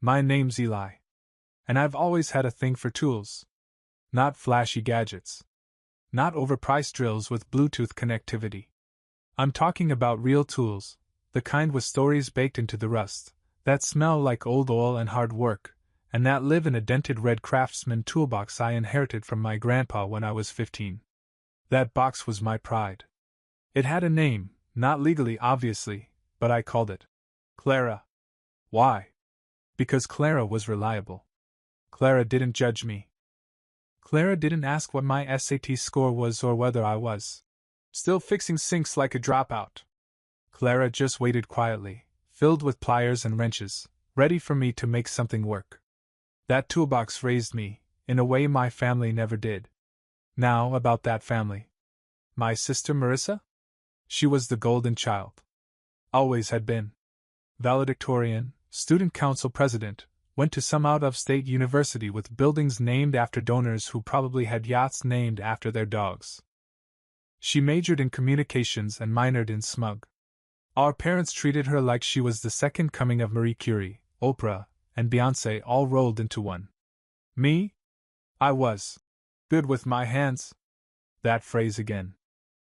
My name's Eli. And I've always had a thing for tools. Not flashy gadgets. Not overpriced drills with Bluetooth connectivity. I'm talking about real tools, the kind with stories baked into the rust, that smell like old oil and hard work, and that live in a dented red Craftsman toolbox I inherited from my grandpa when I was 15. That box was my pride. It had a name, not legally obviously, but I called it Clara. Why? Because Clara was reliable. Clara didn't judge me. Clara didn't ask what my SAT score was or whether I was still fixing sinks like a dropout. Clara just waited quietly, filled with pliers and wrenches, ready for me to make something work. That toolbox raised me, in a way my family never did. Now, about that family. My sister Marissa? She was the golden child. Always had been. Valedictorian, student council president, went to some out-of-state university with buildings named after donors who probably had yachts named after their dogs. She majored in communications and minored in smug. Our parents treated her like she was the second coming of Marie Curie, Oprah, and Beyoncé all rolled into one. Me? I was good with my hands. That phrase again.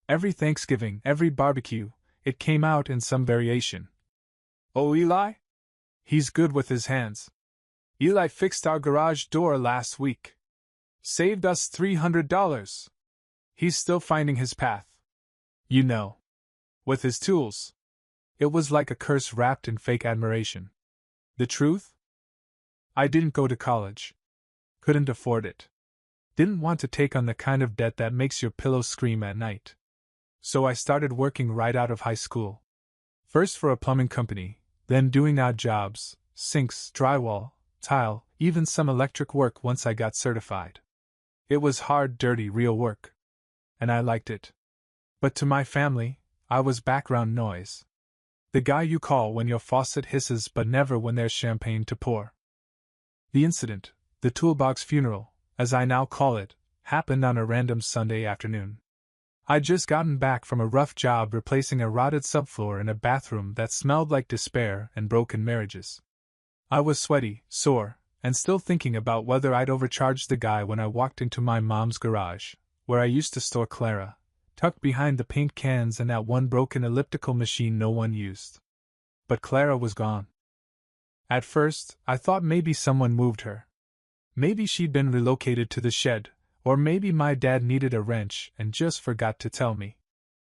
Every Thanksgiving, every barbecue, it came out in some variation. Oh, Eli? He's good with his hands. Eli fixed our garage door last week. Saved us $300. He's still finding his path. You know. With his tools. It was like a curse wrapped in fake admiration. The truth? I didn't go to college. Couldn't afford it. Didn't want to take on the kind of debt that makes your pillow scream at night. So I started working right out of high school. First for a plumbing company, then doing odd jobs, sinks, drywall, tile, even some electric work once I got certified. It was hard, dirty, real work. And I liked it. But to my family, I was background noise. The guy you call when your faucet hisses but never when there's champagne to pour. The incident, the toolbox funeral, as I now call it, happened on a random Sunday afternoon. I'd just gotten back from a rough job replacing a rotted subfloor in a bathroom that smelled like despair and broken marriages. I was sweaty, sore, and still thinking about whether I'd overcharged the guy when I walked into my mom's garage, where I used to store Clara, tucked behind the paint cans and that one broken elliptical machine no one used. But Clara was gone. At first, I thought maybe someone moved her. Maybe she'd been relocated to the shed, or maybe my dad needed a wrench and just forgot to tell me.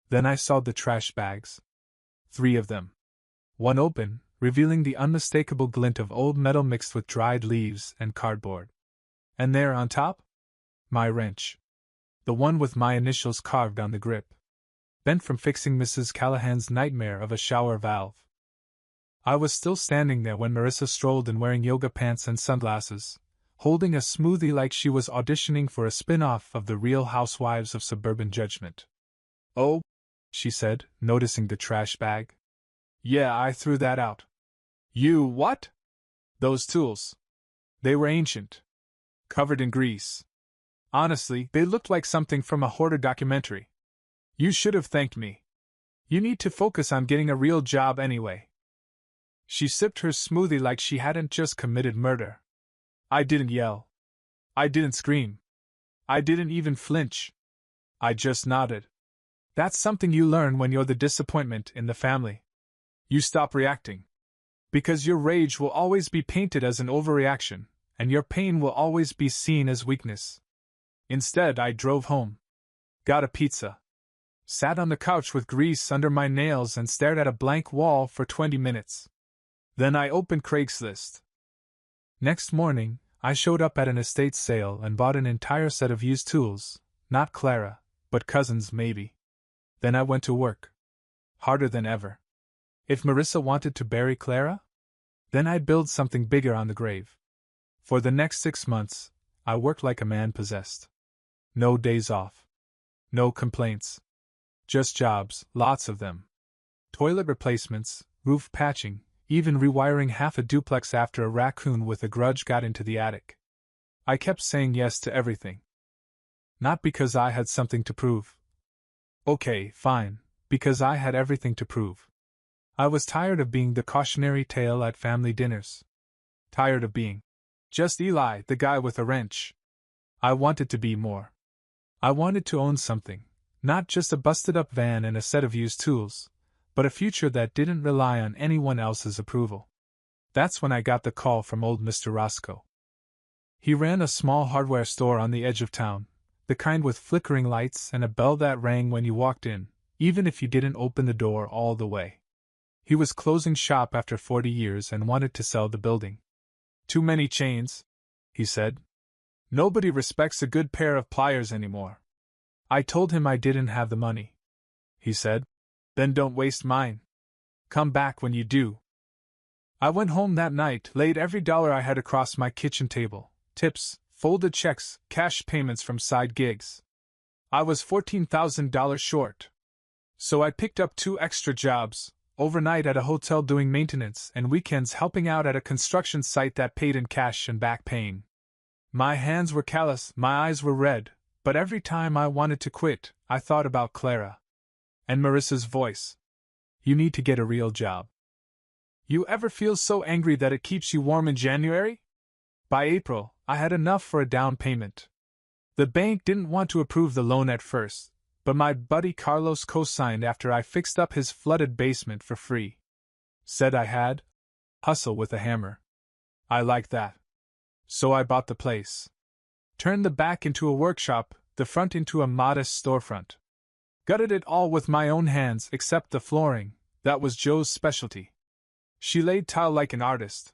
Then I saw the trash bags. 3 of them. One open, revealing the unmistakable glint of old metal mixed with dried leaves and cardboard. And there on top? My wrench. The one with my initials carved on the grip. Bent from fixing Mrs. Callahan's nightmare of a shower valve. I was still standing there when Marissa strolled in wearing yoga pants and sunglasses, holding a smoothie like she was auditioning for a spin-off of The Real Housewives of Suburban Judgment. Oh, she said, noticing the trash bag. Yeah, I threw that out. You what? Those tools. They were ancient. Covered in grease. Honestly, they looked like something from a hoarder documentary. You should have thanked me. You need to focus on getting a real job anyway. She sipped her smoothie like she hadn't just committed murder. I didn't yell. I didn't scream. I didn't even flinch. I just nodded. That's something you learn when you're the disappointment in the family. You stop reacting. Because your rage will always be painted as an overreaction, and your pain will always be seen as weakness. Instead, I drove home. Got a pizza. Sat on the couch with grease under my nails and stared at a blank wall for 20 minutes. Then I opened Craigslist. Next morning, I showed up at an estate sale and bought an entire set of used tools, not Clara, but cousins maybe. Then I went to work. Harder than ever. If Marissa wanted to bury Clara? Then I'd build something bigger on the grave. For the next 6 months, I worked like a man possessed. No days off. No complaints. Just jobs, lots of them. Toilet replacements, roof patching, even rewiring half a duplex after a raccoon with a grudge got into the attic. I kept saying yes to everything. Not because I had something to prove. Okay, fine, because I had everything to prove. I was tired of being the cautionary tale at family dinners. Tired of being just Eli, the guy with a wrench. I wanted to be more. I wanted to own something, not just a busted-up van and a set of used tools, but a future that didn't rely on anyone else's approval. That's when I got the call from old Mr. Roscoe. He ran a small hardware store on the edge of town, the kind with flickering lights and a bell that rang when you walked in, even if you didn't open the door all the way. He was closing shop after 40 years and wanted to sell the building. Too many chains, he said. Nobody respects a good pair of pliers anymore. I told him I didn't have the money. He said, then don't waste mine. Come back when you do. I went home that night, laid every dollar I had across my kitchen table, tips, folded checks, cash payments from side gigs. I was $14,000 short. So I picked up 2 extra jobs, overnight at a hotel doing maintenance and weekends helping out at a construction site that paid in cash and back paying. My hands were callous, my eyes were red, but every time I wanted to quit, I thought about Clara. And Marissa's voice. You need to get a real job. You ever feel so angry that it keeps you warm in January? By April, I had enough for a down payment. The bank didn't want to approve the loan at first, but my buddy Carlos co-signed after I fixed up his flooded basement for free. Said I had hustle with a hammer. I liked that. So I bought the place. Turned the back into a workshop, the front into a modest storefront. Gutted it all with my own hands except the flooring, that was Joe's specialty. She laid tile like an artist.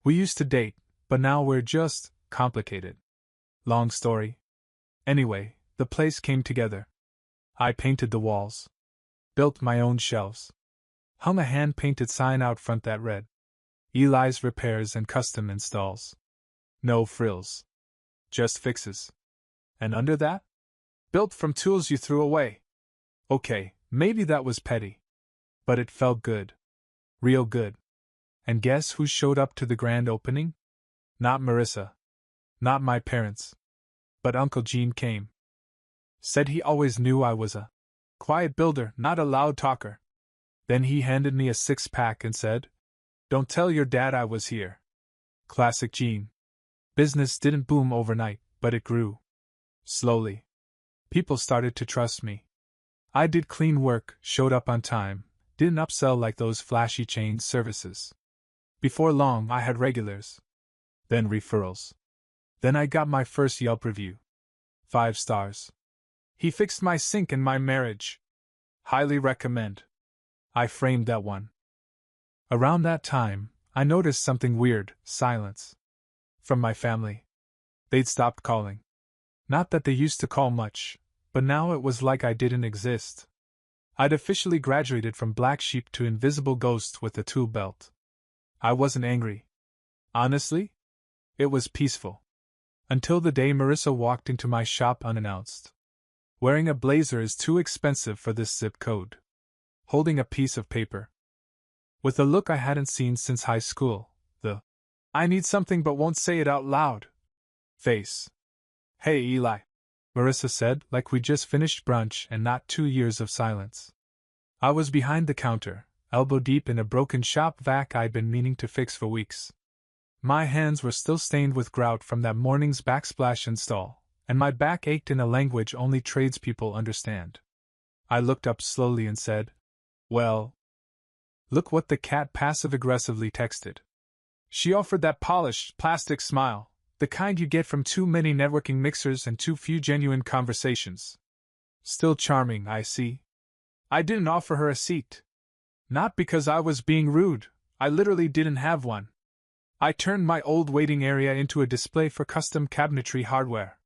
We used to date, but now we're just complicated. Long story. Anyway, the place came together. I painted the walls. Built my own shelves. Hung a hand-painted sign out front that read, Eli's Repairs and Custom Installs. No frills. Just fixes. And under that? Built from tools you threw away. Okay, maybe that was petty. But it felt good. Real good. And guess who showed up to the grand opening? Not Marissa. Not my parents. But Uncle Gene came. Said he always knew I was a quiet builder, not a loud talker. Then he handed me a 6-pack and said, Don't tell your dad I was here. Classic Gene. Business didn't boom overnight, but it grew. Slowly. People started to trust me. I did clean work, showed up on time, didn't upsell like those flashy chain services. Before long I had regulars. Then referrals. Then I got my first Yelp review. 5 stars. He fixed my sink and my marriage. Highly recommend. I framed that one. Around that time, I noticed something weird, silence. From my family. They'd stopped calling. Not that they used to call much, but now it was like I didn't exist. I'd officially graduated from black sheep to invisible ghost with a tool belt. I wasn't angry. Honestly, it was peaceful. Until the day Marissa walked into my shop unannounced. Wearing a blazer is too expensive for this zip code. Holding a piece of paper. With a look I hadn't seen since high school, the I need something but won't say it out loud face. Hey Eli, Marissa said, like we just finished brunch and not 2 years of silence. I was behind the counter, elbow deep in a broken shop vac I'd been meaning to fix for weeks. My hands were still stained with grout from that morning's backsplash install, and my back ached in a language only tradespeople understand. I looked up slowly and said, Well, look what the cat passive-aggressively texted. She offered that polished, plastic smile, the kind you get from too many networking mixers and too few genuine conversations. Still charming, I see. I didn't offer her a seat. Not because I was being rude, I literally didn't have one. I turned my old waiting area into a display for custom cabinetry hardware.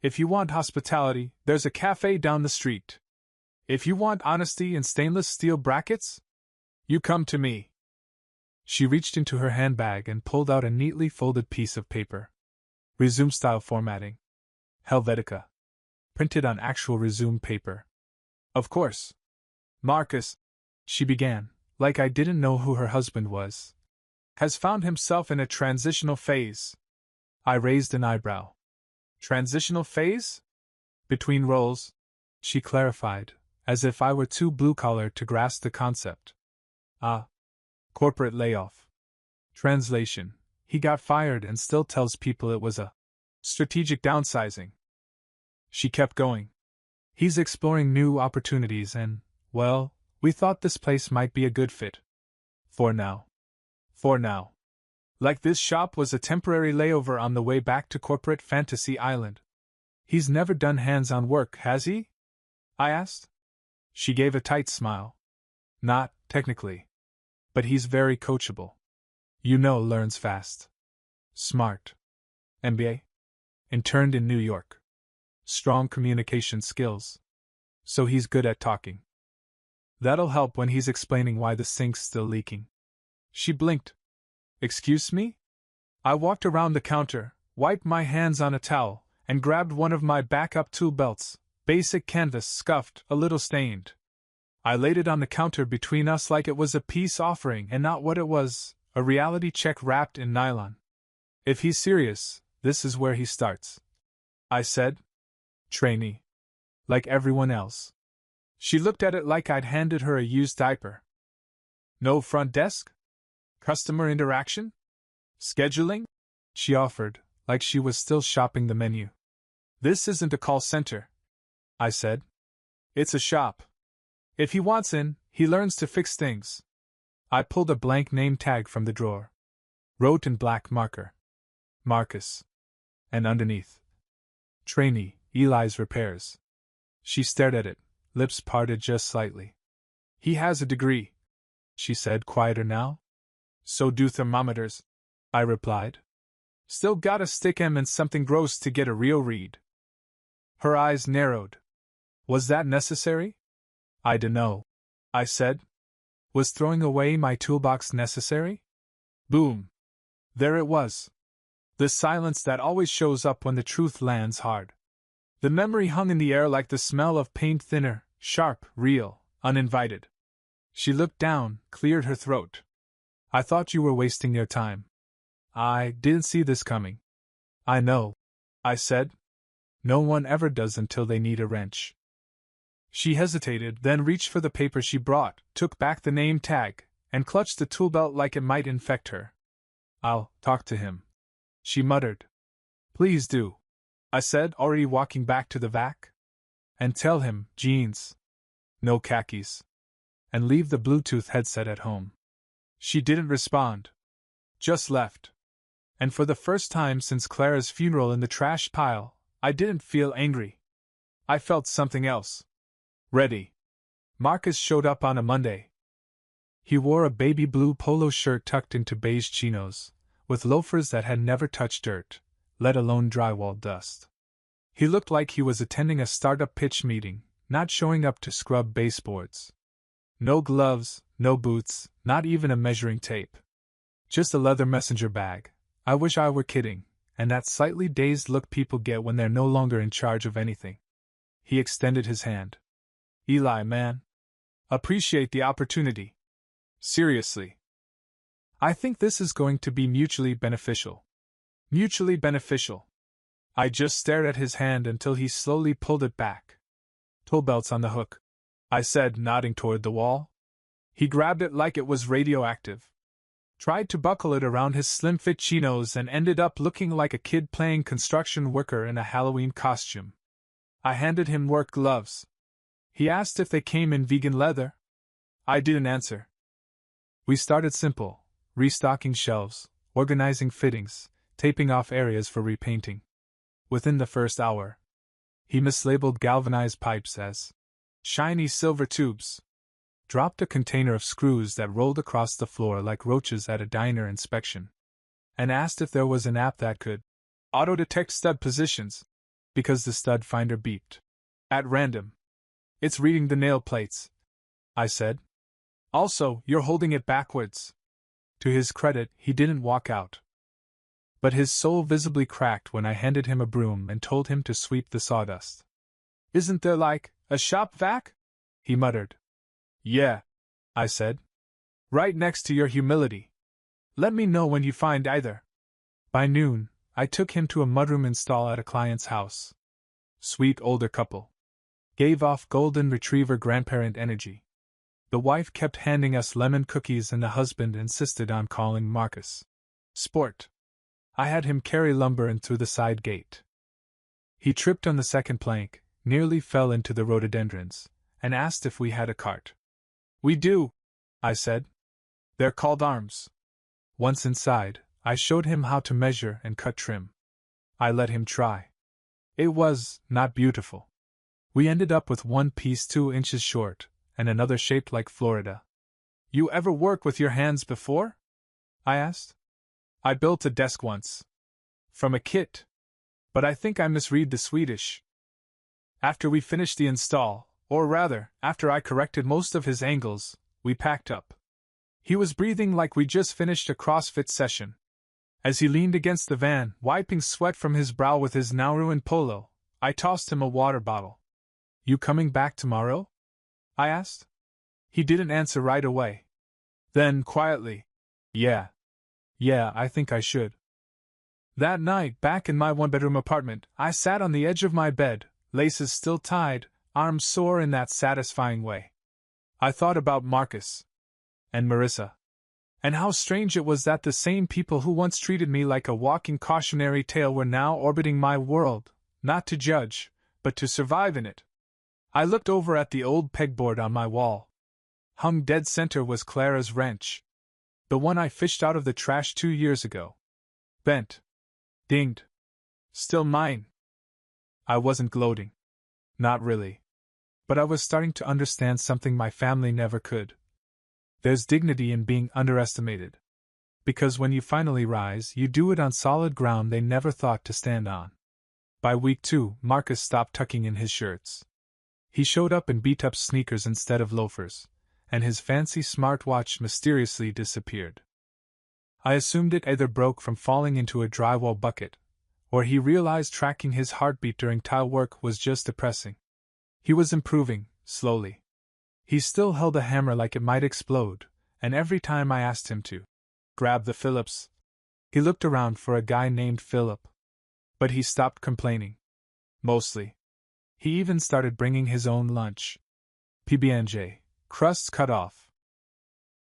If you want hospitality, there's a cafe down the street. If you want honesty and stainless steel brackets, you come to me. She reached into her handbag and pulled out a neatly folded piece of paper. Resume style formatting. Helvetica. Printed on actual resume paper. Of course. Marcus, she began, like I didn't know who her husband was, has found himself in a transitional phase. I raised an eyebrow. Transitional phase? Between roles, she clarified, as if I were too blue-collar to grasp the concept. Corporate layoff. Translation, he got fired and still tells people it was a strategic downsizing. She kept going. He's exploring new opportunities and, well, we thought this place might be a good fit. For now. For now. Like this shop was a temporary layover on the way back to corporate Fantasy Island. He's never done hands-on work, has he? I asked. She gave a tight smile. Not, technically. But he's very coachable. Learns fast. Smart. MBA? Interned in New York. Strong communication skills. So he's good at talking. That'll help when he's explaining why the sink's still leaking. She blinked. Excuse me? I walked around the counter, wiped my hands on a towel, and grabbed one of my backup tool belts, basic canvas, scuffed, a little stained. I laid it on the counter between us like it was a peace offering and not what it was, a reality check wrapped in nylon. If he's serious, this is where he starts. I said. Trainee. Like everyone else. She looked at it like I'd handed her a used diaper. No front desk? Customer interaction? Scheduling? She offered, like she was still shopping the menu. This isn't a call center, I said. It's a shop. If he wants in, he learns to fix things. I pulled a blank name tag from the drawer. Wrote in black marker. Marcus. And underneath. Trainee, Eli's Repairs. She stared at it, lips parted just slightly. He has a degree, she said, quieter now. So do thermometers, I replied. Still gotta stick 'em in something gross to get a real read. Her eyes narrowed. Was that necessary? I dunno, I said. Was throwing away my toolbox necessary? Boom. There it was. The silence that always shows up when the truth lands hard. The memory hung in the air like the smell of paint thinner, sharp, real, uninvited. She looked down, cleared her throat. I thought you were wasting your time. I didn't see this coming. I know, I said. No one ever does until they need a wrench. She hesitated, then reached for the paper she brought, took back the name tag, and clutched the tool belt like it might infect her. I'll talk to him, she muttered. Please do, I said, already walking back to the vac. And tell him, jeans. No khakis. And leave the Bluetooth headset at home. She didn't respond. Just left. And for the first time since Clara's funeral in the trash pile, I didn't feel angry. I felt something else. Ready. Marcus showed up on a Monday. He wore a baby blue polo shirt tucked into beige chinos, with loafers that had never touched dirt, let alone drywall dust. He looked like he was attending a startup pitch meeting, not showing up to scrub baseboards. No gloves, no boots, not even a measuring tape. Just a leather messenger bag. I wish I were kidding, and that slightly dazed look people get when they're no longer in charge of anything. He extended his hand. Eli, man. Appreciate the opportunity. Seriously. I think this is going to be mutually beneficial. Mutually beneficial. I just stared at his hand until he slowly pulled it back. Tool belt's on the hook, I said, nodding toward the wall. He grabbed it like it was radioactive. Tried to buckle it around his slim-fit chinos and ended up looking like a kid playing construction worker in a Halloween costume. I handed him work gloves. He asked if they came in vegan leather. I didn't answer. We started simple, restocking shelves, organizing fittings, taping off areas for repainting. Within the first hour, he mislabeled galvanized pipes as shiny silver tubes, dropped a container of screws that rolled across the floor like roaches at a diner inspection, and asked if there was an app that could auto-detect stud positions, because the stud finder beeped at random. It's reading the nail plates, I said. Also, you're holding it backwards. To his credit, he didn't walk out. But his soul visibly cracked when I handed him a broom and told him to sweep the sawdust. Isn't there like a shop vac? He muttered. Yeah, I said. Right next to your humility. Let me know when you find either. By noon, I took him to a mudroom install at a client's house. Sweet older couple. Gave off golden retriever grandparent energy. The wife kept handing us lemon cookies and the husband insisted on calling Marcus Sport. I had him carry lumber in through the side gate. He tripped on the second plank, nearly fell into the rhododendrons, and asked if we had a cart. "We do," I said. "They're called arms." Once inside, I showed him how to measure and cut trim. I let him try. It was not beautiful. We ended up with one piece 2 inches short, and another shaped like Florida. "You ever work with your hands before?" I asked. "I built a desk once. From a kit. But I think I misread the Swedish." After we finished the install, or rather, after I corrected most of his angles, we packed up. He was breathing like we just finished a CrossFit session. As he leaned against the van, wiping sweat from his brow with his now ruined polo, I tossed him a water bottle. "You coming back tomorrow?" I asked. He didn't answer right away. Then, quietly, Yeah, I think I should." That night, back in my one-bedroom apartment, I sat on the edge of my bed, laces still tied, arms sore in that satisfying way. I thought about Marcus. And Marissa. And how strange it was that the same people who once treated me like a walking cautionary tale were now orbiting my world, not to judge, but to survive in it. I looked over at the old pegboard on my wall. Hung dead center was Clara's wrench. The one I fished out of the trash 2 years ago. Bent. Dinged. Still mine. I wasn't gloating. Not really. But I was starting to understand something my family never could. There's dignity in being underestimated. Because when you finally rise, you do it on solid ground they never thought to stand on. By week 2, Marcus stopped tucking in his shirts. He showed up in beat-up sneakers instead of loafers, and his fancy smartwatch mysteriously disappeared. I assumed it either broke from falling into a drywall bucket, or he realized tracking his heartbeat during tile work was just depressing. He was improving, slowly. He still held a hammer like it might explode, and every time I asked him to grab the Phillips, he looked around for a guy named Philip. But he stopped complaining. Mostly. He even started bringing his own lunch. PB&J, crusts cut off.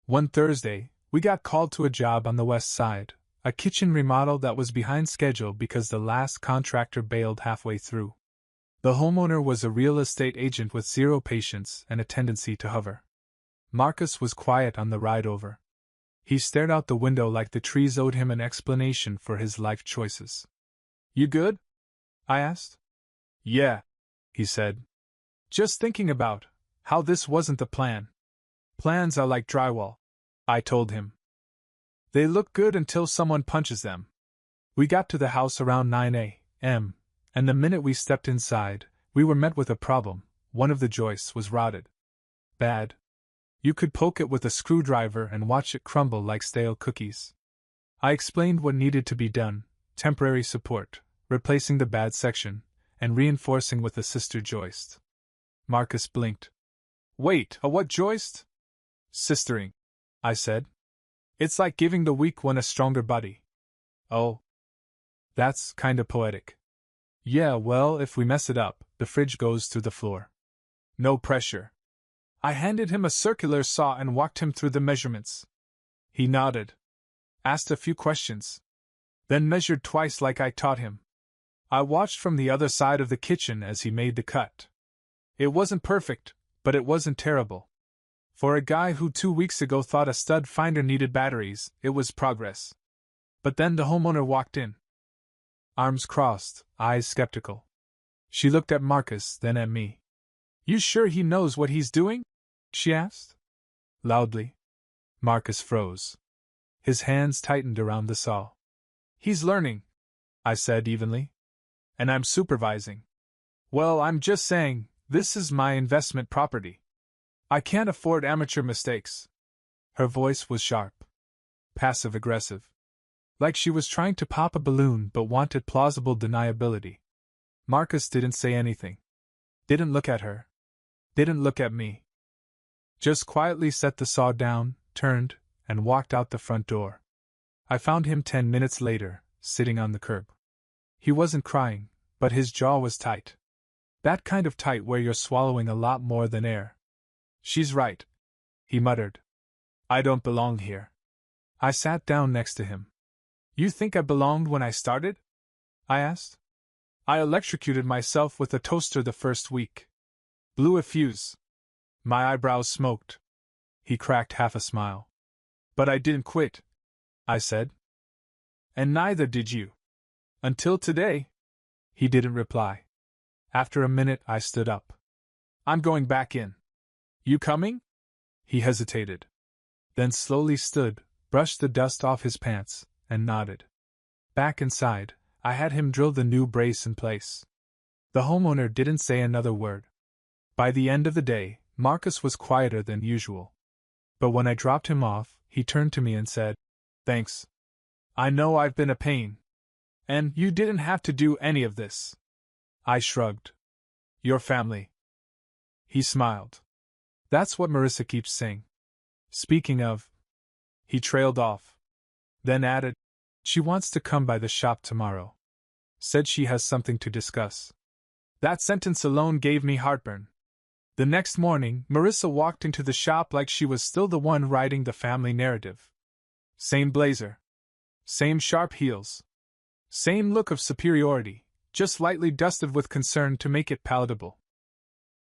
One Thursday, we got called to a job on the west side, a kitchen remodel that was behind schedule because the last contractor bailed halfway through. The homeowner was a real estate agent with zero patience and a tendency to hover. Marcus was quiet on the ride over. He stared out the window like the trees owed him an explanation for his life choices. "You good?" I asked. "Yeah," he said. "Just thinking about how this wasn't the plan." "Plans are like drywall," I told him. "They look good until someone punches them." We got to the house around 9 a.m., and the minute we stepped inside, we were met with a problem. One of the joists was rotted. Bad. You could poke it with a screwdriver and watch it crumble like stale cookies. I explained what needed to be done: temporary support, replacing the bad section, and reinforcing with a sister joist. Marcus blinked. "Wait, a what joist?" "Sistering," I said. "It's like giving the weak one a stronger body." "Oh. That's kinda poetic." "Yeah, well, if we mess it up, the fridge goes through the floor." "No pressure." I handed him a circular saw and walked him through the measurements. He nodded. Asked a few questions. Then measured twice like I taught him. I watched from the other side of the kitchen as he made the cut. It wasn't perfect, but it wasn't terrible. For a guy who 2 weeks ago thought a stud finder needed batteries, it was progress. But then the homeowner walked in. Arms crossed, eyes skeptical. She looked at Marcus, then at me. "You sure he knows what he's doing?" she asked. Loudly. Marcus froze. His hands tightened around the saw. "He's learning," I said evenly. "And I'm supervising." "Well, I'm just saying, this is my investment property. I can't afford amateur mistakes." Her voice was sharp. Passive-aggressive. Like she was trying to pop a balloon but wanted plausible deniability. Marcus didn't say anything. Didn't look at her. Didn't look at me. Just quietly set the saw down, turned, and walked out the front door. I found him 10 minutes later, sitting on the curb. He wasn't crying, but his jaw was tight. That kind of tight where you're swallowing a lot more than air. "She's right," he muttered. "I don't belong here." I sat down next to him. You think I belonged when I started? I asked. I electrocuted myself with a toaster the first week. Blew a fuse. My eyebrows smoked. He cracked half a smile. But I didn't quit, I said. And neither did you. Until today. He didn't reply. After a minute, I stood up. I'm going back in. You coming? He hesitated. Then slowly stood, brushed the dust off his pants, and nodded. Back inside, I had him drill the new brace in place. The homeowner didn't say another word. By the end of the day, Marcus was quieter than usual. But when I dropped him off, he turned to me and said, "Thanks. I know I've been a pain. And you didn't have to do any of this." I shrugged. Your family. He smiled. That's what Marissa keeps saying. Speaking of. He trailed off. Then added, she wants to come by the shop tomorrow. Said she has something to discuss. That sentence alone gave me heartburn. The next morning, Marissa walked into the shop like she was still the one writing the family narrative. Same blazer. Same sharp heels. Same look of superiority, just lightly dusted with concern to make it palatable.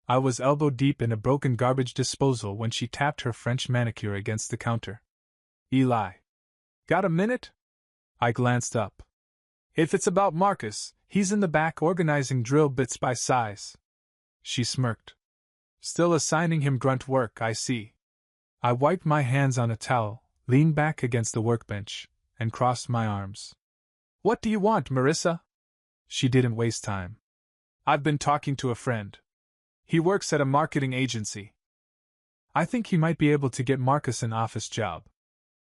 I was elbow deep in a broken garbage disposal when she tapped her French manicure against the counter. Eli. Got a minute? I glanced up. If it's about Marcus, he's in the back organizing drill bits by size. She smirked. Still assigning him grunt work, I see. I wiped my hands on a towel, leaned back against the workbench, and crossed my arms. What do you want, Marissa? She didn't waste time. I've been talking to a friend. He works at a marketing agency. I think he might be able to get Marcus an office job.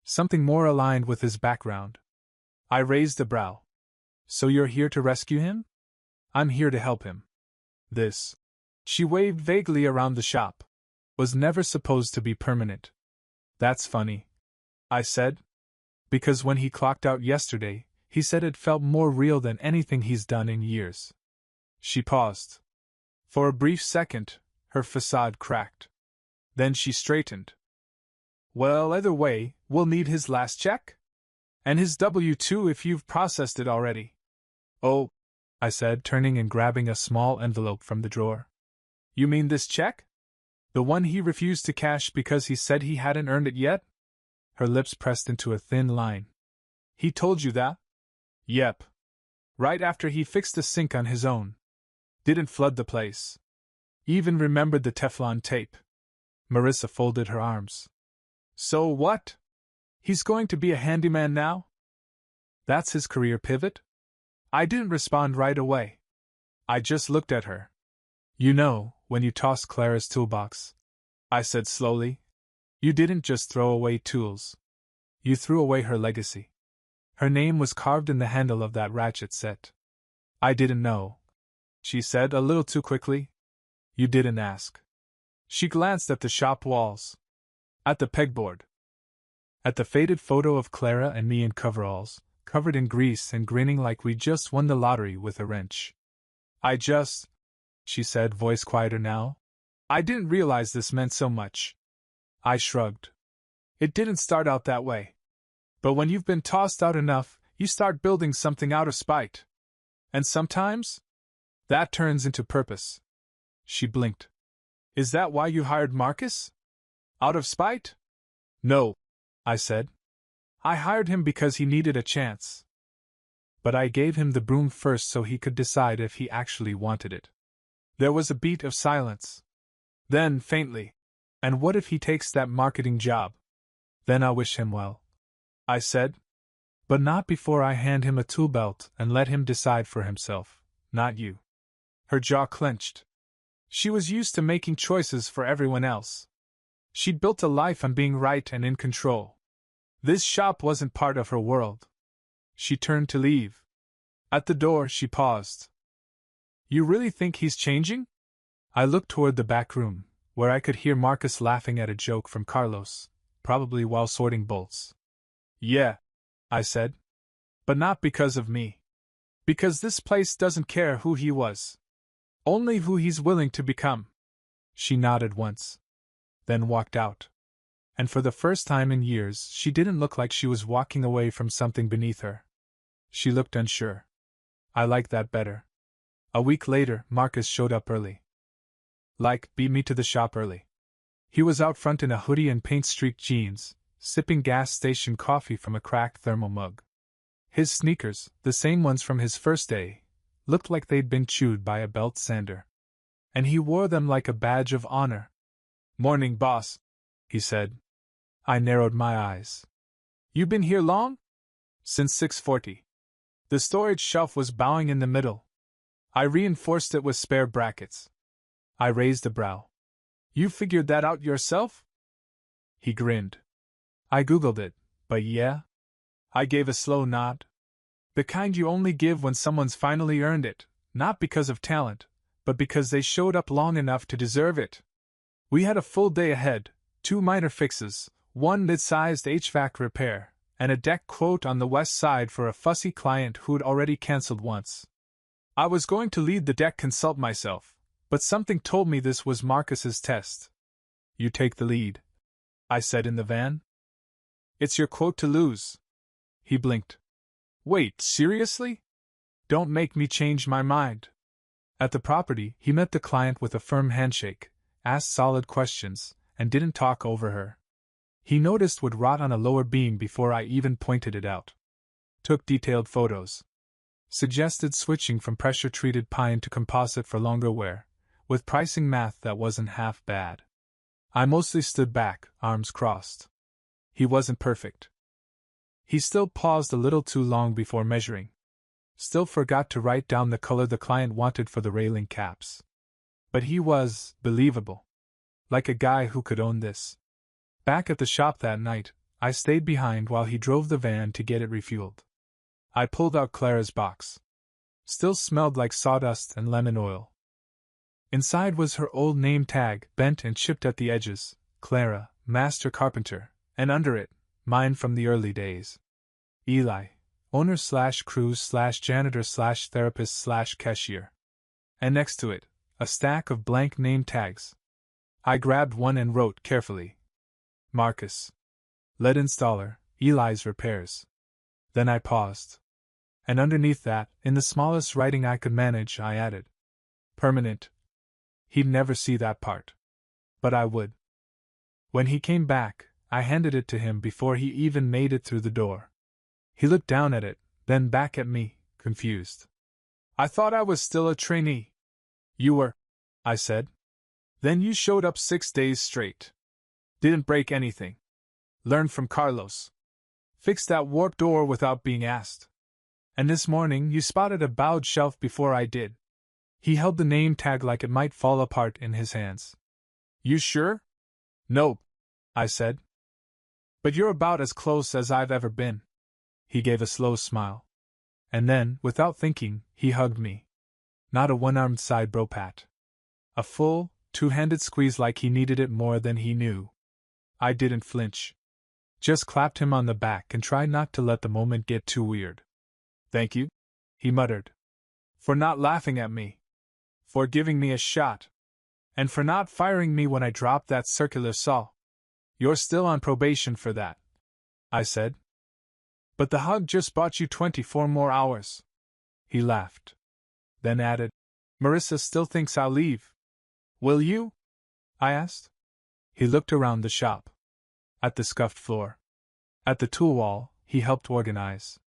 Something more aligned with his background. I raised a brow. So you're here to rescue him? I'm here to help him. This. She waved vaguely around the shop. Was never supposed to be permanent. That's funny. I said. Because when he clocked out yesterday, he said it felt more real than anything he's done in years. She paused. For a brief second, her facade cracked. Then she straightened. Well, either way, we'll need his last check? And his W-2 if you've processed it already. Oh, I said, turning and grabbing a small envelope from the drawer. You mean this check? The one he refused to cash because he said he hadn't earned it yet? Her lips pressed into a thin line. He told you that? Yep. Right after he fixed the sink on his own. Didn't flood the place. Even remembered the Teflon tape. Marissa folded her arms. So what? He's going to be a handyman now? That's his career pivot? I didn't respond right away. I just looked at her. You know, when you tossed Clara's toolbox, I said slowly, you didn't just throw away tools. You threw away her legacy. Her name was carved in the handle of that ratchet set. I didn't know, she said a little too quickly. You didn't ask. She glanced at the shop walls. At the pegboard. At the faded photo of Clara and me in coveralls, covered in grease and grinning like we just won the lottery with a wrench. She said, voice quieter now. I didn't realize this meant so much. I shrugged. It didn't start out that way. But when you've been tossed out enough, you start building something out of spite. And sometimes, that turns into purpose. She blinked. Is that why you hired Marcus? Out of spite? No, I said. I hired him because he needed a chance. But I gave him the broom first so he could decide if he actually wanted it. There was a beat of silence. Then, faintly, and what if he takes that marketing job? Then I'll wish him well, I said. But not before I hand him a tool belt and let him decide for himself, not you. Her jaw clenched. She was used to making choices for everyone else. She'd built a life on being right and in control. This shop wasn't part of her world. She turned to leave. At the door, she paused. You really think he's changing? I looked toward the back room, where I could hear Marcus laughing at a joke from Carlos, probably while sorting bolts. Yeah, I said. But not because of me. Because this place doesn't care who he was. Only who he's willing to become. She nodded once. Then walked out. And for the first time in years, she didn't look like she was walking away from something beneath her. She looked unsure. I like that better. A week later, Marcus showed up early. Beat me to the shop early. He was out front in a hoodie and paint-streaked jeans, sipping gas station coffee from a cracked thermal mug. His sneakers, the same ones from his first day, looked like they'd been chewed by a belt sander. And he wore them like a badge of honor. "Morning, boss," he said. I narrowed my eyes. "You been here long?" "Since 6:40. The storage shelf was bowing in the middle. I reinforced it with spare brackets." I raised a brow. "You figured that out yourself?" He grinned. "I googled it, but yeah." I gave a slow nod. "The kind you only give when someone's finally earned it, not because of talent, but because they showed up long enough to deserve it." We had a full day ahead, 2 minor fixes, 1 mid-sized HVAC repair, and a deck quote on the west side for a fussy client who'd already cancelled once. I was going to lead the deck consult myself, but something told me this was Marcus's test. "You take the lead," I said in the van. "It's your quote to lose." He blinked. "Wait, seriously? Don't make me change my mind." At the property, he met the client with a firm handshake, asked solid questions, and didn't talk over her. He noticed would rot on a lower beam before I even pointed it out. Took detailed photos. Suggested switching from pressure-treated pine to composite for longer wear, with pricing math that wasn't half bad. I mostly stood back, arms crossed. He wasn't perfect. He still paused a little too long before measuring. Still forgot to write down the color the client wanted for the railing caps. But he was believable. Like a guy who could own this. Back at the shop that night, I stayed behind while he drove the van to get it refueled. I pulled out Clara's box. Still smelled like sawdust and lemon oil. Inside was her old name tag, bent and chipped at the edges, Clara, Master Carpenter, and under it, mine from the early days. Eli, owner/cruise/janitor/therapist/cashier. And next to it, a stack of blank name tags. I grabbed one and wrote carefully. Marcus. Lead installer, Eli's repairs. Then I paused. And underneath that, in the smallest writing I could manage, I added. Permanent. He'd never see that part. But I would. When he came back, I handed it to him before he even made it through the door. He looked down at it, then back at me, confused. "I thought I was still a trainee." "You were," I said. "Then you showed up 6 days straight. Didn't break anything. Learned from Carlos. Fixed that warped door without being asked. And this morning you spotted a bowed shelf before I did." He held the name tag like it might fall apart in his hands. "You sure?" "Nope," I said. "But you're about as close as I've ever been." He gave a slow smile. And then, without thinking, he hugged me. Not a one-armed side bro pat. A full, two-handed squeeze like he needed it more than he knew. I didn't flinch. Just clapped him on the back and tried not to let the moment get too weird. "Thank you," he muttered. "For not laughing at me. For giving me a shot. And for not firing me when I dropped that circular saw. You're still on probation for that," I said. "But the hug just bought you 24 more hours." He laughed. Then added, "Marissa still thinks I'll leave. Will you?" I asked. He looked around the shop. At the scuffed floor. At the tool wall, he helped organize.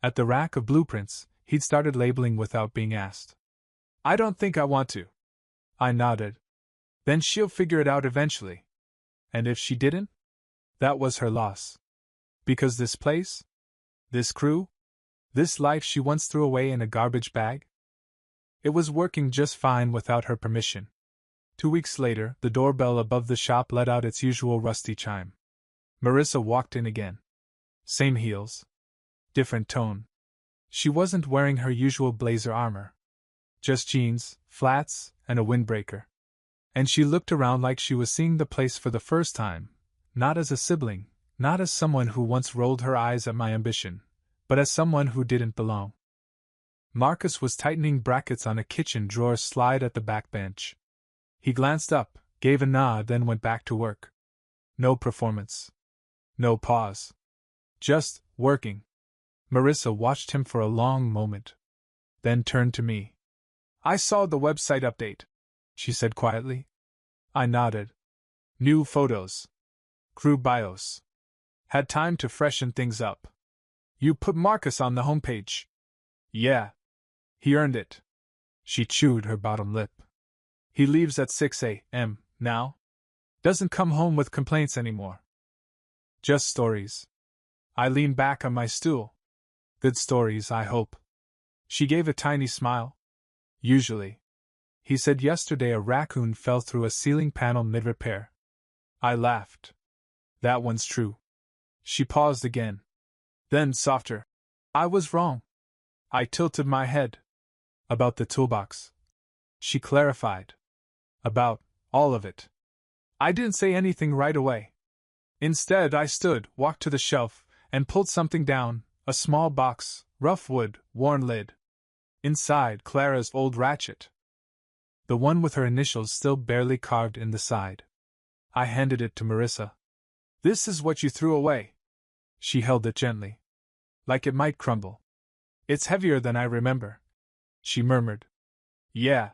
At the rack of blueprints, he'd started labeling without being asked. "I don't think I want to." I nodded. "Then she'll figure it out eventually. And if she didn't? That was her loss. Because this place? This crew? This life she once threw away in a garbage bag? It was working just fine without her permission." 2 weeks later, the doorbell above the shop let out its usual rusty chime. Marissa walked in again. Same heels. Different tone. She wasn't wearing her usual blazer armor. Just jeans, flats, and a windbreaker. And she looked around like she was seeing the place for the first time, not as a sibling, not as someone who once rolled her eyes at my ambition, but as someone who didn't belong. Marcus was tightening brackets on a kitchen drawer slide at the back bench. He glanced up, gave a nod, then went back to work. No performance. No pause. Just working. Marissa watched him for a long moment, then turned to me. I saw the website update, she said quietly. I nodded. New photos. Crew bios. Had time to freshen things up. You put Marcus on the homepage. Yeah. He earned it. She chewed her bottom lip. He leaves at 6 a.m. now. Doesn't come home with complaints anymore. Just stories. I leaned back on my stool. Good stories, I hope. She gave a tiny smile. Usually. He said yesterday a raccoon fell through a ceiling panel mid-repair. I laughed. That one's true. She paused again. Then, softer. I was wrong. I tilted my head. About the toolbox. She clarified. About all of it. I didn't say anything right away. Instead, I stood, walked to the shelf, and pulled something down, a small box, rough wood, worn lid. Inside, Clara's old ratchet. The one with her initials still barely carved in the side. I handed it to Marissa. This is what you threw away. She held it gently. Like it might crumble. It's heavier than I remember. She murmured. Yeah.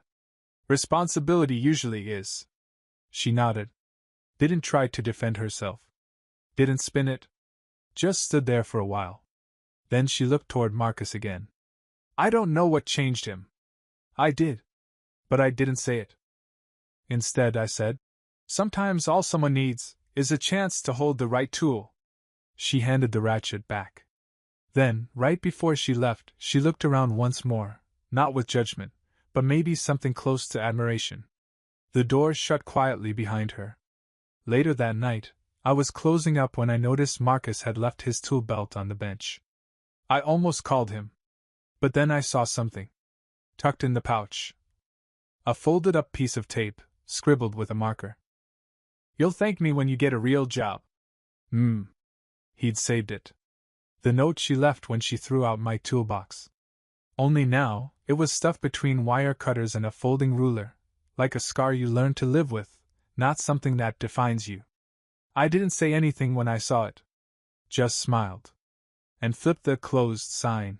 Responsibility usually is. She nodded. Didn't try to defend herself. Didn't spin it. Just stood there for a while. Then she looked toward Marcus again. I don't know what changed him. I did. But I didn't say it. Instead, I said, sometimes all someone needs is a chance to hold the right tool. She handed the ratchet back. Then, right before she left, she looked around once more, not with judgment, but maybe something close to admiration. The door shut quietly behind her. Later that night, I was closing up when I noticed Marcus had left his tool belt on the bench. I almost called him. But then I saw something. Tucked in the pouch. A folded-up piece of tape, scribbled with a marker. You'll thank me when you get a real job. He'd saved it. The note she left when she threw out my toolbox. Only now, it was stuffed between wire cutters and a folding ruler, like a scar you learn to live with, not something that defines you. I didn't say anything when I saw it. Just smiled. And flipped the closed sign.